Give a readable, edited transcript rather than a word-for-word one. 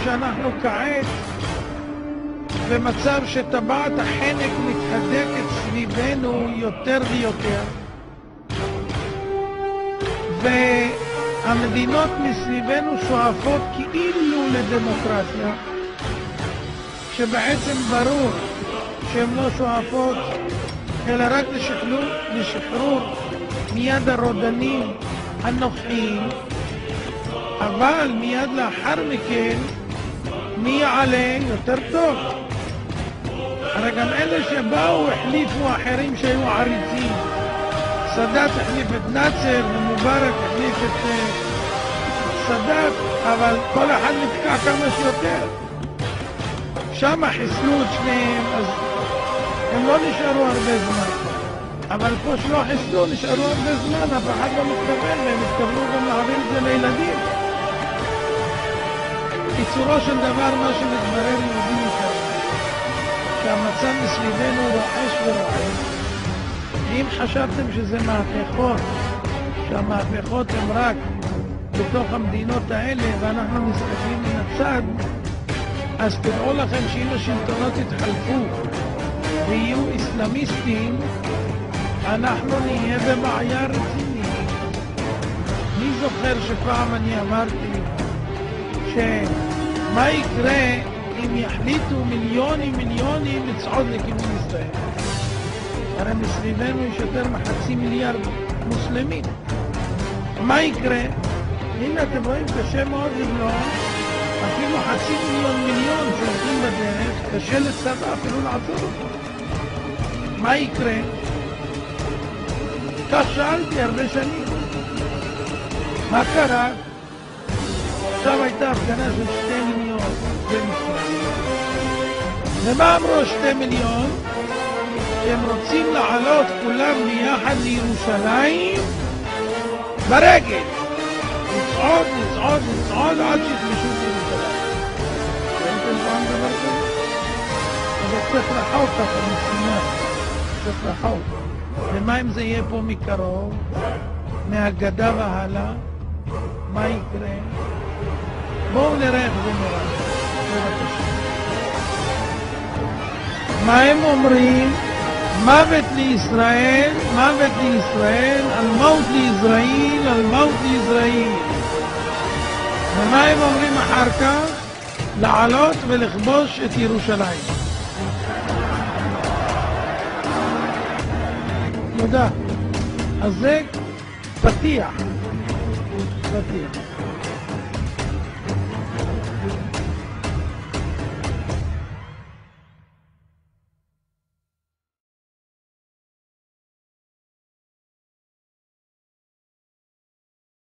שאנחנו כעת במצב שטבעת החנק מתהדקת סביבנו יותר ויותר, והמדינות מסביבנו שואפות כאילו לדמוקרטיה, שבעצם ברור שהן לא שואפות אלא רק לשחרור מיד הרודנים הנוכחיים, אבל מיד לאחר מכן מי יעלה יותר טוב. הרי גם אלה שבאו החליפו אחרים שהיו עריצים. סאדאת החליף את נאצר ומובארק החליף את סאדאת, אבל כל אחד נתקע כמה שיותר. שם חיסלו את שניהם, אז הם לא נשארו הרבה זמן. אבל פה שלא חיסלו, נשארו הרבה זמן, אף אחד לא מתכוון, והם התכוונו גם להעביר את זה לילדים. קיצורו של דבר, מה שמתברר יהודים מכאן, שהמצב מסביבנו רועש ורועש. אם חשבתם שזה מהפכות, שהמהפכות הן רק בתוך המדינות האלה ואנחנו מסתכלים מן הצד, אז תראו לכם שאם השלטונות יתחלפו ויהיו אסלאמיסטים, אנחנו נהיה בבעיה רצינית. מי זוכר שפעם אני אמרתי שמה יקרה אם יחליטו מיליונים לצעוד לכיוון ישראל? הרי מסביבנו יש יותר מחצי מיליארד מוסלמים. מה יקרה? הנה אתם רואים, קשה מאוד לבלוע, אפילו חצי מיליון שהולכים בדרך, קשה לצבא אפילו לעצור אותו. מה יקרה? כך שאלתי הרבה שנים. מה קרה? עכשיו הייתה הפגנה של 2 מיליון במצרים. ומה אמרו 2 מיליון? שהם רוצים לעלות כולם ביחד לירושלים ברגל. לצעוד עד שיכבשו את ירושלים. ראיתם פעם דבר כזה? אבל צריך רחוק ככה מסיני. צריך רחוק. ומה אם זה יהיה פה מקרוב? מהגדה והלאה? מה יקרה? בואו נראה איך זה נראה. בבקשה. מה הם אומרים? מוות לישראל, מוות לישראל, על מות לישראל, על מות לישראל. ומה הם אומרים אחר כך? לעלות ולכבוש את ירושלים. תודה. אז זה פתיח.